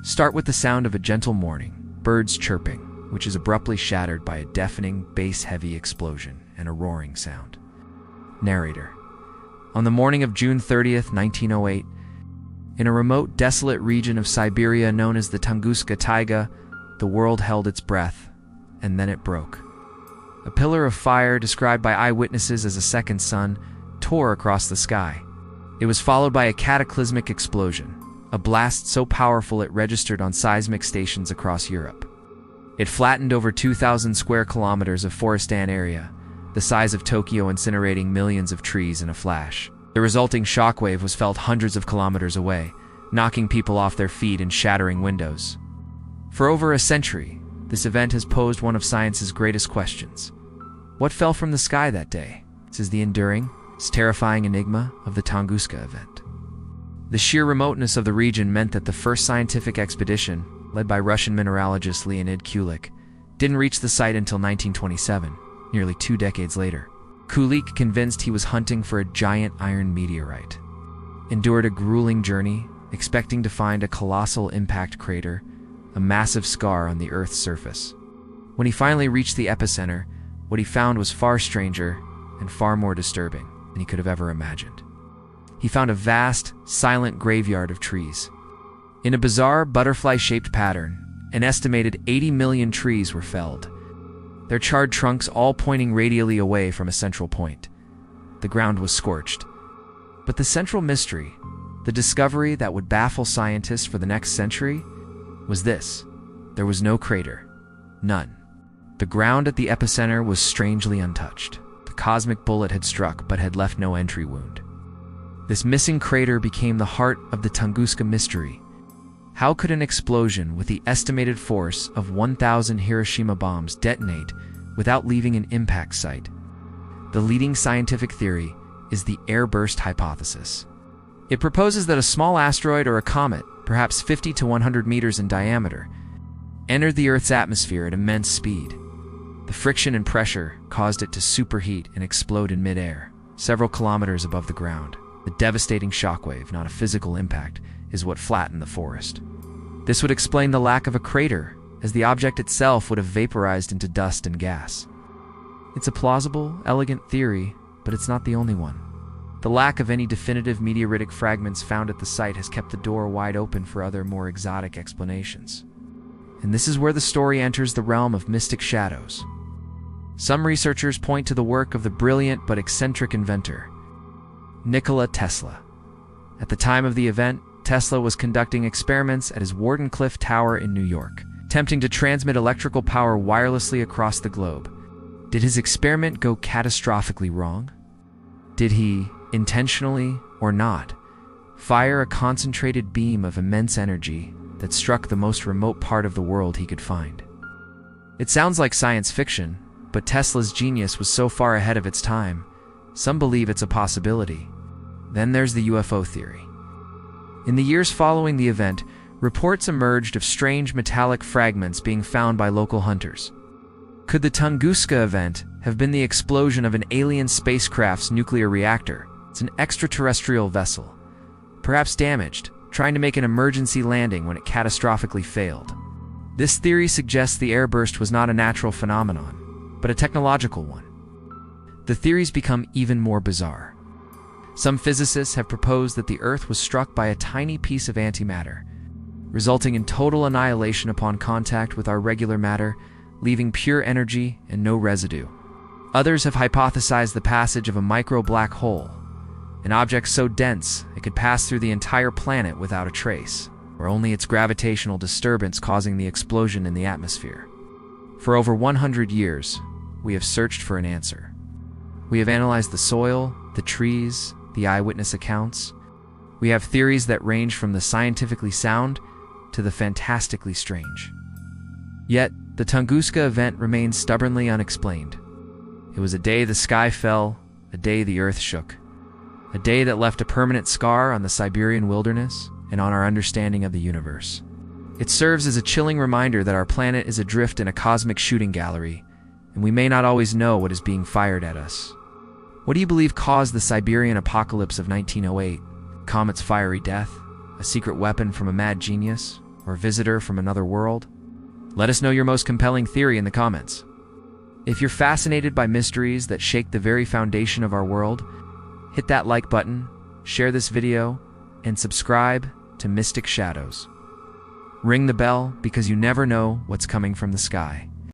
Start with the sound of a gentle morning, birds chirping, which is abruptly shattered by a deafening, bass-heavy explosion and a roaring sound. Narrator. On the morning of June 30th, 1908, in a remote, desolate region of Siberia known as the Tunguska Taiga, the world held its breath, and then it broke. A pillar of fire, described by eyewitnesses as a second sun, tore across the sky. It was followed by a cataclysmic explosion, a blast so powerful it registered on seismic stations across Europe. It flattened over 2,000 square kilometers of forested area, the size of Tokyo, incinerating millions of trees in a flash. The resulting shockwave was felt hundreds of kilometers away, knocking people off their feet and shattering windows. For over a century, this event has posed one of science's greatest questions. What fell from the sky that day? This is the enduring, terrifying enigma of the Tunguska Event. The sheer remoteness of the region meant that the first scientific expedition, led by Russian mineralogist Leonid Kulik, didn't reach the site until 1927, nearly 2 decades later. Kulik, convinced he was hunting for a giant iron meteorite, endured a grueling journey, expecting to find a colossal impact crater, a massive scar on the Earth's surface. When he finally reached the epicenter, what he found was far stranger and far more disturbing than he could have ever imagined. He found a vast, silent graveyard of trees. In a bizarre, butterfly-shaped pattern, an estimated 80 million trees were felled, their charred trunks all pointing radially away from a central point. The ground was scorched. But the central mystery, the discovery that would baffle scientists for the next century, was this: there was no crater. None. The ground at the epicenter was strangely untouched. The cosmic bullet had struck but had left no entry wound. This missing crater became the heart of the Tunguska mystery. How could an explosion with the estimated force of 1,000 Hiroshima bombs detonate without leaving an impact site? The leading scientific theory is the airburst hypothesis. It proposes that a small asteroid or a comet, perhaps 50 to 100 meters in diameter, entered the Earth's atmosphere at immense speed. The friction and pressure caused it to superheat and explode in midair, several kilometers above the ground. The devastating shockwave, not a physical impact, is what flattened the forest. This would explain the lack of a crater, as the object itself would have vaporized into dust and gas. It's a plausible, elegant theory, but it's not the only one. The lack of any definitive meteoritic fragments found at the site has kept the door wide open for other, more exotic explanations. And this is where the story enters the realm of mystic shadows. Some researchers point to the work of the brilliant but eccentric inventor, Nikola Tesla. At the time of the event, Tesla was conducting experiments at his Wardenclyffe Tower in New York, attempting to transmit electrical power wirelessly across the globe. Did his experiment go catastrophically wrong? Did he, intentionally or not, fire a concentrated beam of immense energy that struck the most remote part of the world he could find? It sounds like science fiction, but Tesla's genius was so far ahead of its time, some believe it's a possibility. Then there's the UFO theory. In the years following the event, reports emerged of strange metallic fragments being found by local hunters. Could the Tunguska event have been the explosion of an alien spacecraft's nuclear reactor? It's an extraterrestrial vessel, perhaps damaged, trying to make an emergency landing when it catastrophically failed. This theory suggests the airburst was not a natural phenomenon, but a technological one. The theories become even more bizarre. Some physicists have proposed that the Earth was struck by a tiny piece of antimatter, resulting in total annihilation upon contact with our regular matter, leaving pure energy and no residue. Others have hypothesized the passage of a micro-black hole, an object so dense it could pass through the entire planet without a trace, or only its gravitational disturbance causing the explosion in the atmosphere. For over 100 years, we have searched for an answer. We have analyzed the soil, the trees, the eyewitness accounts. We have theories that range from the scientifically sound to the fantastically strange. Yet, the Tunguska event remains stubbornly unexplained. It was a day the sky fell, a day the earth shook, a day that left a permanent scar on the Siberian wilderness and on our understanding of the universe. It serves as a chilling reminder that our planet is adrift in a cosmic shooting gallery, and we may not always know what is being fired at us. What do you believe caused the Siberian apocalypse of 1908? Comet's fiery death? A secret weapon from a mad genius? or visitor from another world? Let us know your most compelling theory in the comments. If you're fascinated by mysteries that shake the very foundation of our world, hit that like button, share this video, and subscribe to Mystic Shadows. Ring the bell because you never know what's coming from the sky.